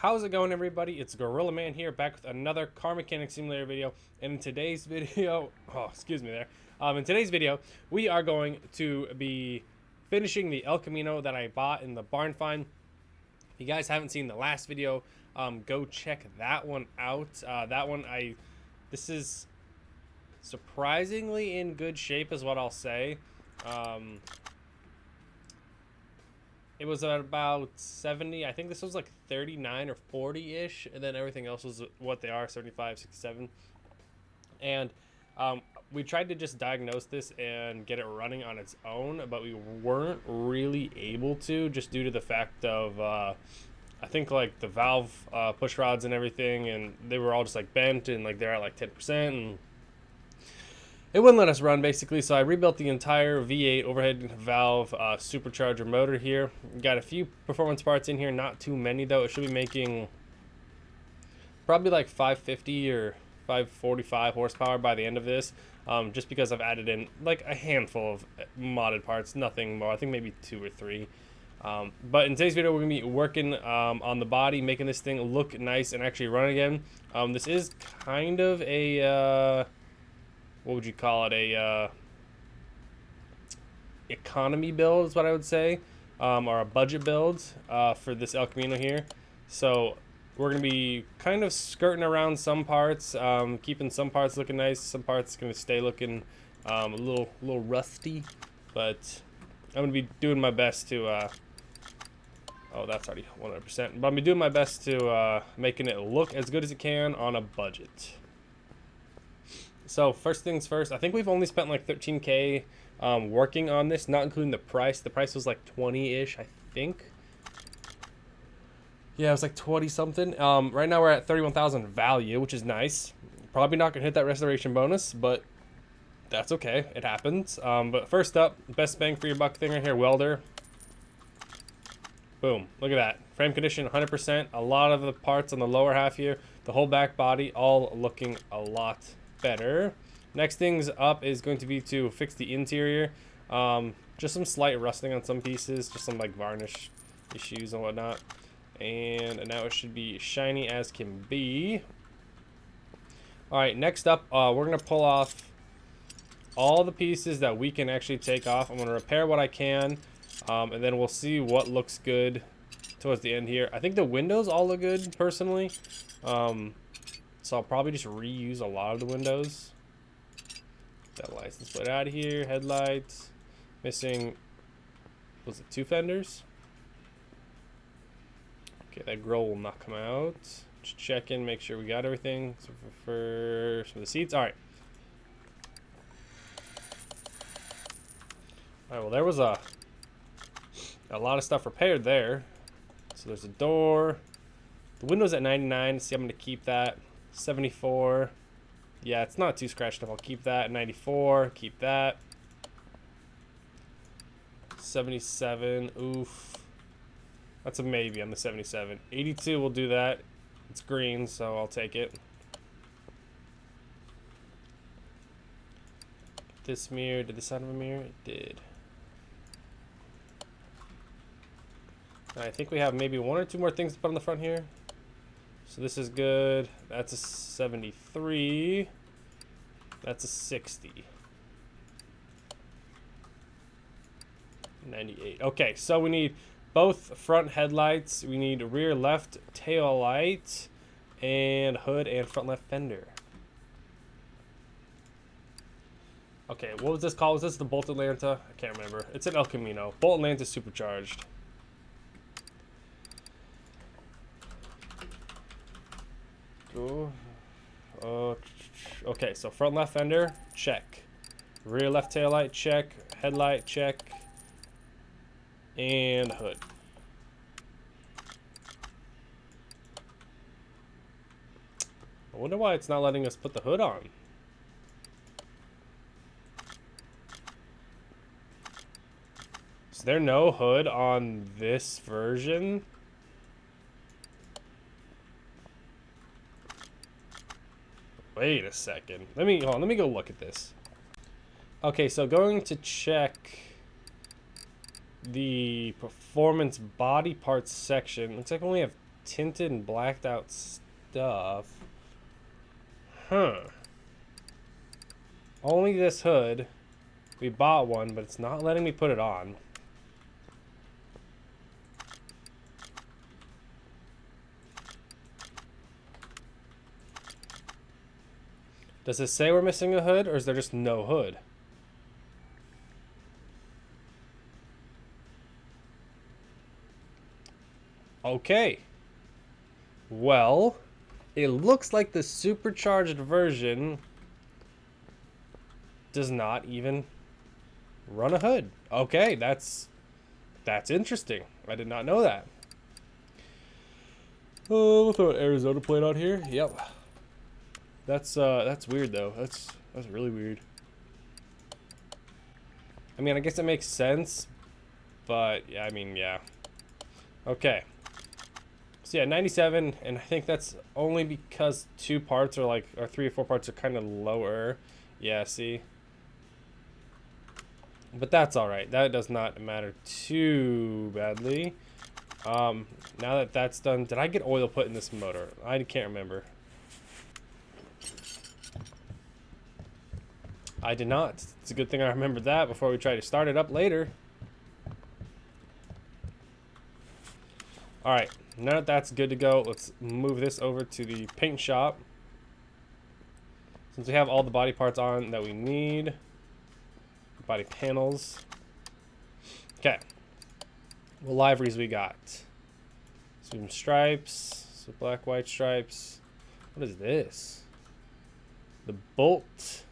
How's it going, everybody? It's Gorillaman here, back with another car mechanic simulator video. And in today's video, in today's video, we are going to be finishing the El Camino that I bought in the barn find. If you guys haven't seen the last video, go check that one out. This is surprisingly in good shape, is what I'll say. It was at about 70. I think this was like 39 or 40-ish. And then everything else was what they are, 75, 67. And we tried to just diagnose this and get it running on its own. But we weren't really able to, just due to the fact of, I think like the valve push rods and everything. And they were all just like bent and like they're at like 10%. And it wouldn't let us run, basically, so I rebuilt the entire V8 overhead valve supercharger motor here. Got a few performance parts in here, not too many though. It should be making probably like 550 or 545 horsepower by the end of this, just because I've added in like a handful of modded parts, nothing more. I think maybe 2 or 3. But in today's video, we're going to be working on the body, making this thing look nice and actually run again. This is kind of a... what would you call it? A economy build is what I would say, or a budget build for this El Camino here. So we're gonna be kind of skirting around some parts, keeping some parts looking nice, some parts gonna stay looking a little rusty. But I'm gonna be doing my best to. Oh, that's already 100%. But I'm gonna be doing my best to making it look as good as it can on a budget. So first things first, I think we've only spent like 13K working on this, not including the price. The price was like 20-ish, I think. Yeah, it was like 20 something. Right now we're at 31,000 value, which is nice. Probably not gonna hit that restoration bonus, but that's okay. It happens. But first up, best bang for your buck thing right here, welder. Boom, look at that. Frame condition 100%. A lot of the parts on the lower half here, the whole back body, all looking a lot better. Next things up is going to be to fix the interior. Just some slight rusting on some pieces, just some like varnish issues and whatnot. And now it should be shiny as can be. Alright, next up, we're going to pull off all the pieces that we can actually take off. I'm going to repair what I can, and then we'll see what looks good towards the end here. I think the windows all look good, personally. So I'll probably just reuse a lot of the windows. Get that license plate out of here. Headlights. Missing, was it 2 fenders? Okay, that grill will not come out. Just check in, make sure we got everything. So for the seats. Alright. Alright, well there was a lot of stuff repaired there. So there's a door. The window's at 99. See, I'm going to keep that. 74. Yeah, it's not too scratched up. I'll keep that. 94. Keep that. 77. Oof. That's a maybe on the 77. 82 will do that. It's green, so I'll take it. This mirror. Did the side of a mirror? It did. I think we have maybe 1 or 2 more things to put on the front here. So this is good. That's a 73. That's a 60. 98. Okay, so we need both front headlights. We need rear left tail light and hood and front left fender. Okay, what was this called? Was this the Bolt Atlanta? I can't remember. It's an El Camino. Bolt Atlanta supercharged. Okay, so front left fender, check. Rear left tail light, check. Headlight, check. And hood. I wonder why it's not letting us put the hood on. Is there no hood on this version? Wait a second. Let me go look at this. Okay, so going to check the performance body parts section. Looks like we only have tinted and blacked out stuff. Huh. Only this hood. We bought one, but it's not letting me put it on. Does it say we're missing a hood, or is there just no hood? Okay. Well, it looks like the supercharged version does not even run a hood. Okay, that's interesting. I did not know that. Oh, we'll throw an Arizona plate on here. Yep. That's weird though. That's really weird. I mean, I guess it makes sense, but yeah, I mean, yeah. Okay. So yeah, 97, and I think that's only because 2 parts are like, or 3 or 4 parts are kind of lower. Yeah, see. But that's all right. That does not matter too badly. Now that that's done, did I get oil put in this motor? I can't remember. I did not. It's a good thing I remembered that before we try to start it up later. All right, now that that's good to go, let's move this over to the paint shop. Since we have all the body parts on that we need, body panels. Okay, what liveries we got? Some stripes, some black, white stripes. What is this? The Bolt.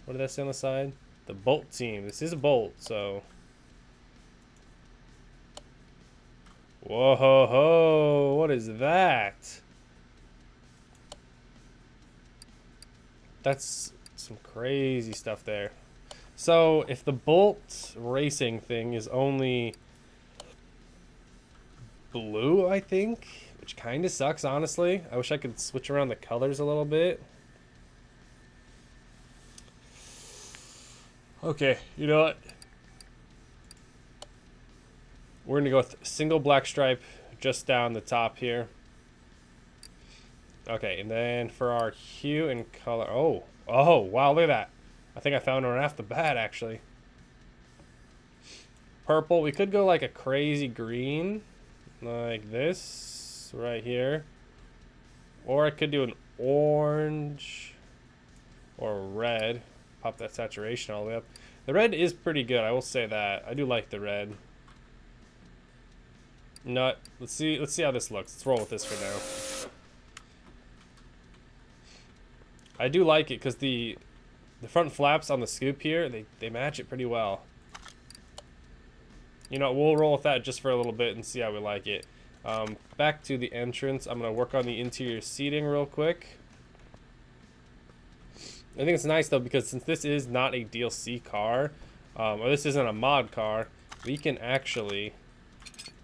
What did that say on the side? The Bolt team. This is a Bolt, so. Whoa, ho, ho. What is that? That's some crazy stuff there. So, if the Bolt racing thing is only blue, I think, which kind of sucks, honestly. I wish I could switch around the colors a little bit. Okay, you know what? We're gonna go with single black stripe just down the top here. Okay, and then for our hue and color, oh, wow, look at that. I think I found one off the bat, actually. Purple, we could go like a crazy green, like this, right here. Or I could do an orange or red. Pop that saturation all the way up. The red is pretty good, I will say that. I do like the red. Nut. Let's see how this looks. Let's roll with this for now. I do like it because the front flaps on the scoop here, they match it pretty well. You know, we'll roll with that just for a little bit and see how we like it. Back to the entrance. I'm going to work on the interior seating real quick. I think it's nice though because since this is not a DLC car, or this isn't a mod car, we can actually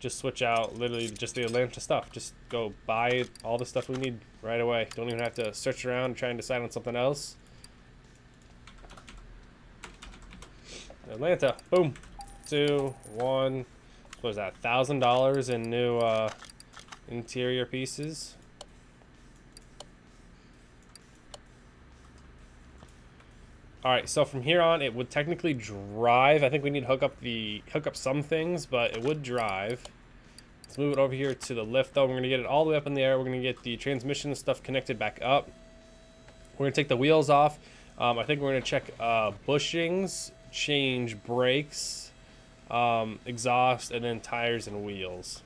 just switch out literally just the Atlanta stuff. Just go buy all the stuff we need right away. Don't even have to search around and try and decide on something else. Atlanta, boom, 2, 1. What was that? $1,000 in new interior pieces. All right, so from here on, it would technically drive. I think we need to hook up some things, but it would drive. Let's move it over here to the lift, though. We're gonna get it all the way up in the air. We're gonna get the transmission stuff connected back up. We're gonna take the wheels off. I think we're gonna check bushings, change brakes, exhaust, and then tires and wheels.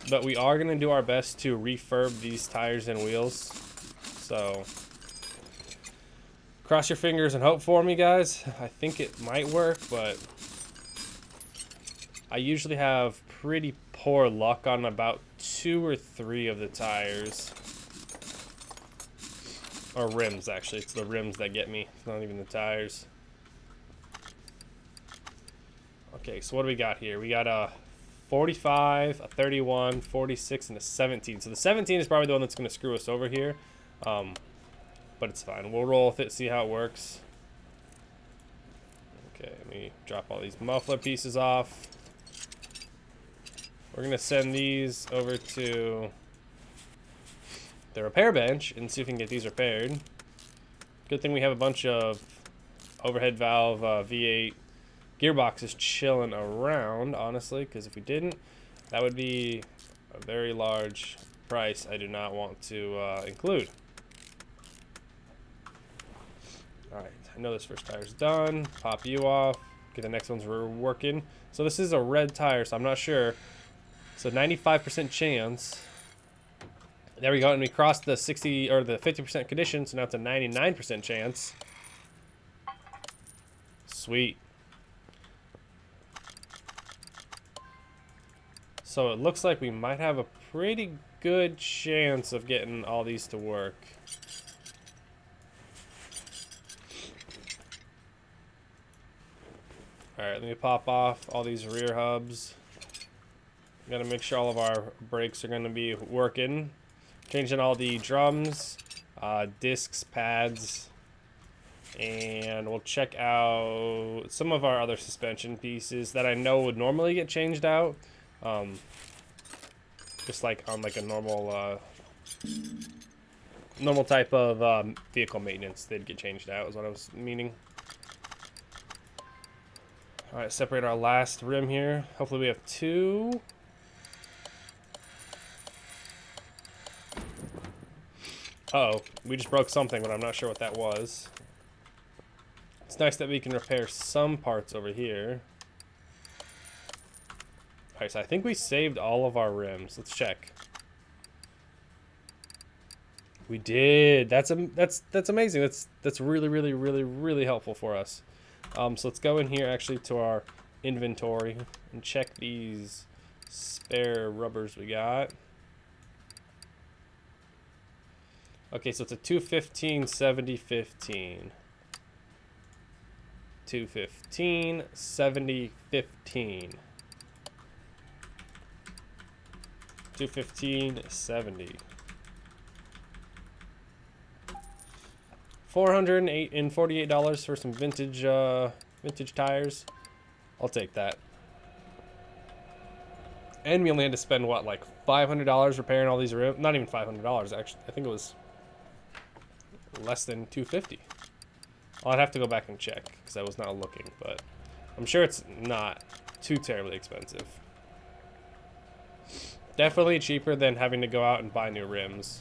But we are gonna do our best to refurb these tires and wheels. So, cross your fingers and hope for me, guys. I think it might work, but I usually have pretty poor luck on about 2 or 3 of the tires. Or rims, actually. It's the rims that get me. It's not even the tires. Okay, so what do we got here? We got a 45, a 31, 46, and a 17. So the 17 is probably the one that's going to screw us over here. But it's fine. We'll roll with it, see how it works. Okay, let me drop all these muffler pieces off. We're gonna send these over to the repair bench and see if we can get these repaired. Good thing we have a bunch of overhead valve V8 gearboxes chilling around, honestly, because if we didn't, that would be a very large price I do not want to include. Alright, I know this first tire's done. Pop you off. Get the next ones we're working. So this is a red tire, so I'm not sure. So 95% chance. There we go, and we crossed the 60 or the 50% condition, so now it's a 99% chance. Sweet. So it looks like we might have a pretty good chance of getting all these to work. Alright, let me pop off all these rear hubs. Gotta make sure all of our brakes are gonna be working. Changing all the drums, discs, pads, and we'll check out some of our other suspension pieces that I know would normally get changed out. Just like on like a normal type of vehicle maintenance, they'd get changed out is what I was meaning. Alright, separate our last rim here. Hopefully we have two. Uh-oh, we just broke something, but I'm not sure what that was. It's nice that we can repair some parts over here. Alright, so I think we saved all of our rims. Let's check. We did. That's amazing. That's really helpful for us. So let's go in here actually to our inventory and check these spare rubbers we got. Okay, so it's a 215 70 15. 215 70 15. 215 70. $448 for some vintage tires. I'll take that. And we only had to spend what, like $500 repairing all these rims? Not even $500 actually. I think it was less than $250. I'd have to go back and check because I was not looking, but I'm sure it's not too terribly expensive. Definitely cheaper than having to go out and buy new rims.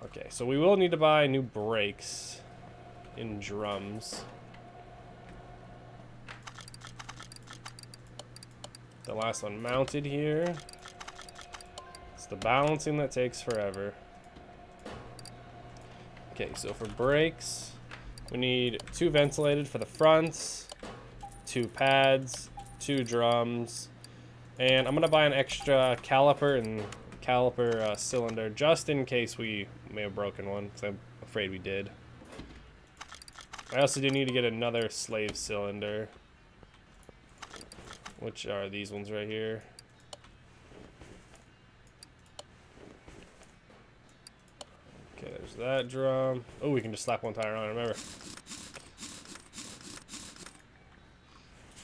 Okay, so we will need to buy new brakes in drums. The last one mounted here. It's the balancing that takes forever. Okay, so for brakes, we need 2 ventilated for the fronts, 2 pads, 2 drums, and I'm gonna buy an extra caliper and caliper cylinder just in case we may have broken one, because I'm afraid we did. I also do need to get another slave cylinder, which are these ones right here. Okay, there's that drum. Oh, we can just slap one tire on, remember.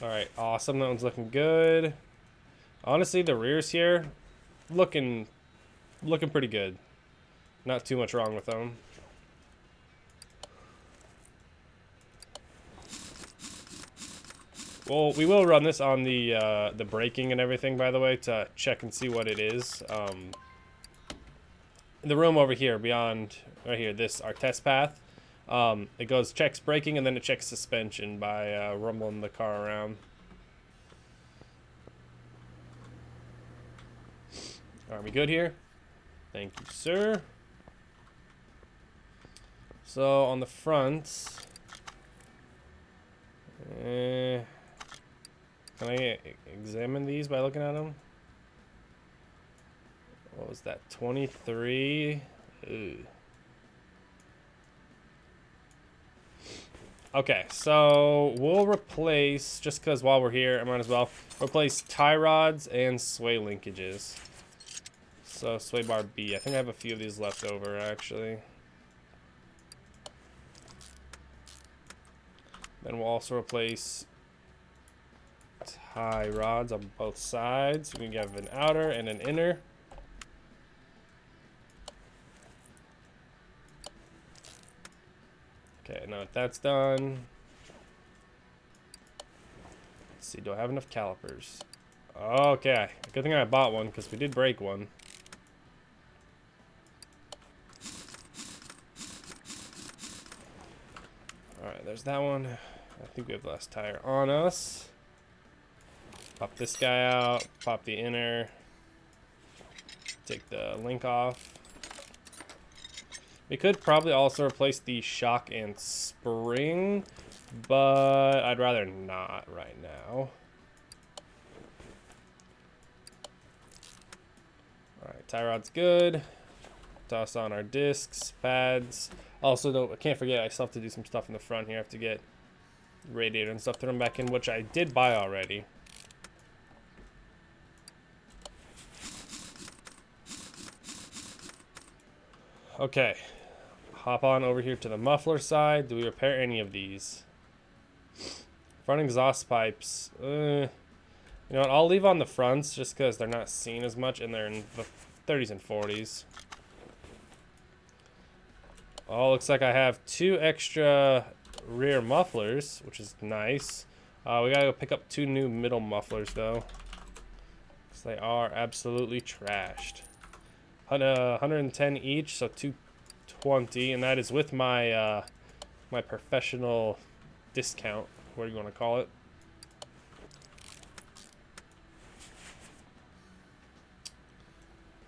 Alright, awesome. That one's looking good. Honestly, the rears here, looking pretty good. Not too much wrong with them. Well, we will run this on the braking and everything, by the way, to check and see what it is. In the room over here, beyond right here, our test path, it checks braking and then it checks suspension by rumbling the car around. Are we good here? Thank you, sir. So on the front, can I examine these by looking at them? What was that? 23. Ooh. Okay, so we'll replace, just because while we're here, I might as well replace tie rods and sway linkages. So sway bar B. I think I have a few of these left over actually. Then we'll also replace tie rods on both sides. We have an outer and an inner. Okay, now that that's done, let's see, do I have enough calipers? Okay, good thing I bought one because we did break one. Alright, there's that one. I think we have the last tire on us. Pop this guy out, pop the inner, take the link off. We could probably also replace the shock and spring, but I'd rather not right now. Alright, tie rod's good. Toss on our discs, pads. Also, I can't forget, I still have to do some stuff in the front here. I have to get radiator and stuff thrown back in, which I did buy already. Okay, hop on over here to the muffler side. Do we repair any of these? Front exhaust pipes. You know what, I'll leave on the fronts just because they're not seen as much and they're in the 30s and 40s. Oh, looks like I have 2 extra rear mufflers, which is nice. We gotta go pick up 2 new middle mufflers though, because they are absolutely trashed. 110 each, so 220, and that is with my my professional discount, what do you want to call it.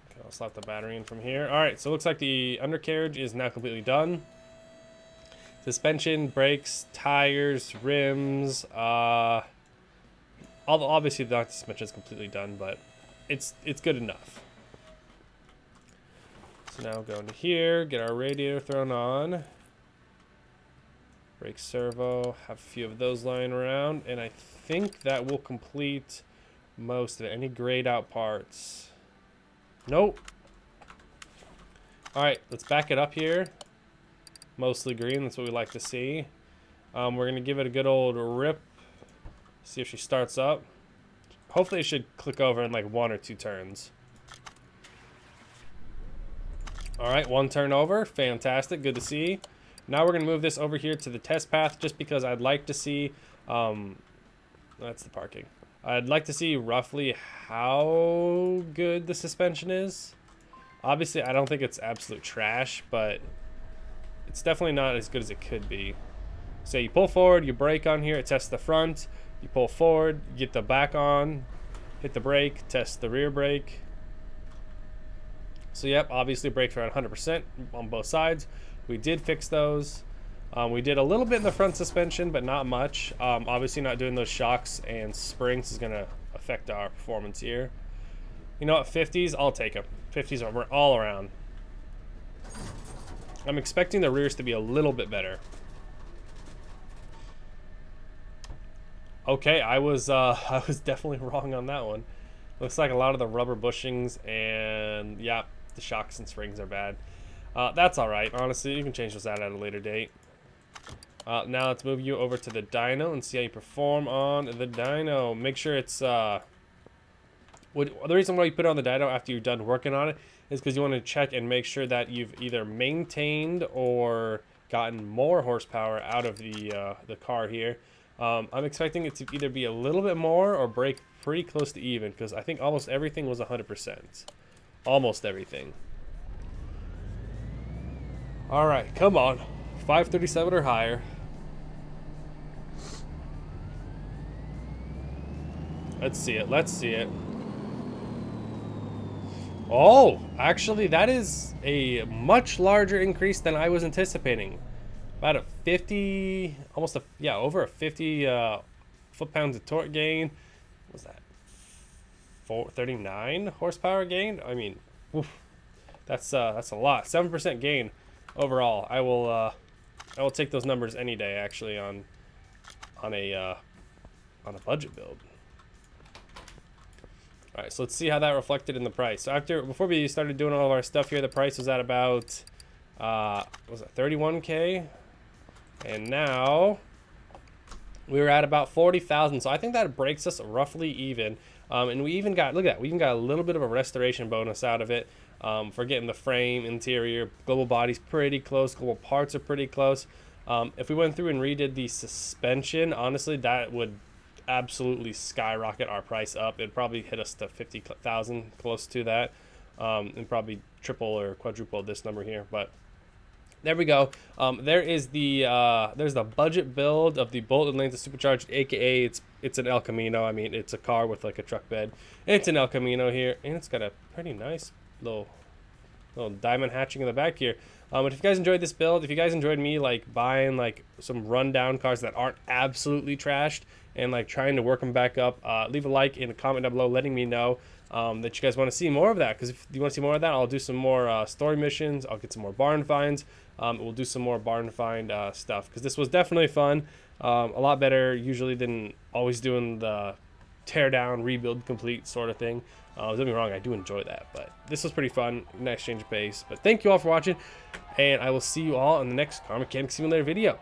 Okay, I'll slap the battery in from here. All right, so it looks like the undercarriage is now completely done. Suspension, brakes, tires, rims, obviously the suspension is completely done, but it's good enough. So now go into here, get our radiator thrown on. Brake servo, have a few of those lying around, and I think that will complete most of it. Any grayed out parts? Nope. Alright, let's back it up here. Mostly green, that's what we like to see. We're going to give it a good old rip. See if she starts up. Hopefully it should click over in like 1 or 2 turns. Alright, 1 turn over. Fantastic. Good to see. Now we're going to move this over here to the test path just because I'd like to see... that's the parking. I'd like to see roughly how good the suspension is. Obviously, I don't think it's absolute trash, but it's definitely not as good as it could be. So you pull forward, you brake on here, it tests the front. You pull forward, you get the back on, hit the brake, test the rear brake. So yep, obviously brakes are at 100% on both sides. We did fix those. We did a little bit in the front suspension, but not much. Obviously not doing those shocks and springs is gonna affect our performance here. You know what, 50s, I'll take them. 50s are all around. I'm expecting the rears to be a little bit better. Okay, I was definitely wrong on that one. Looks like a lot of the rubber bushings and yeah, the shocks and springs are bad. That's all right. Honestly, you can change those out at a later date. Now let's move you over to the dyno and see how you perform on the dyno. Make sure it's the reason why you put it on the dyno after you're done working on it is because you want to check and make sure that you've either maintained or gotten more horsepower out of the car here. I'm expecting it to either be a little bit more or break pretty close to even because I think almost everything was 100%. Almost everything. All right, come on. 537 or higher. Let's see it. Let's see it. Oh, actually, that is a much larger increase than I was anticipating. About a 50, almost a, yeah, over a 50 foot-pounds of torque gain. What was that? 39 horsepower gain? I mean, oof, that's a lot. 7% gain overall. I will take those numbers any day, actually, on a budget build. All right, so let's see how that reflected in the price. So before we started doing all of our stuff here, the price was at about was it 31K, and now we were at about 40,000. So I think that breaks us roughly even. And we even got, look at that, we even got a little bit of a restoration bonus out of it for getting the frame, interior, global body's pretty close, global parts are pretty close. If we went through and redid the suspension, honestly, that would absolutely skyrocket our price up. It'd probably hit us to 50,000, close to that, and probably triple or quadruple this number here. But there we go. There's the budget build of the Bolt Atlanta Supercharged, aka it's an El Camino. I mean, it's a car with like a truck bed. It's an El Camino here, and it's got a pretty nice little diamond hatching in the back here. But if you guys enjoyed this build, if you guys enjoyed me like buying like some rundown cars that aren't absolutely trashed and like trying to work them back up, leave a like and a comment down below letting me know that you guys want to see more of that. Because if you want to see more of that, I'll do some more story missions. I'll get some more barn finds. We'll do some more barn find stuff, because this was definitely fun. A lot better usually than always doing the tear down, rebuild, complete sort of thing. Don't get me wrong, I do enjoy that, but this was pretty fun. Nice change of pace. But thank you all for watching, and I will see you all in the next Car Mechanic Simulator video.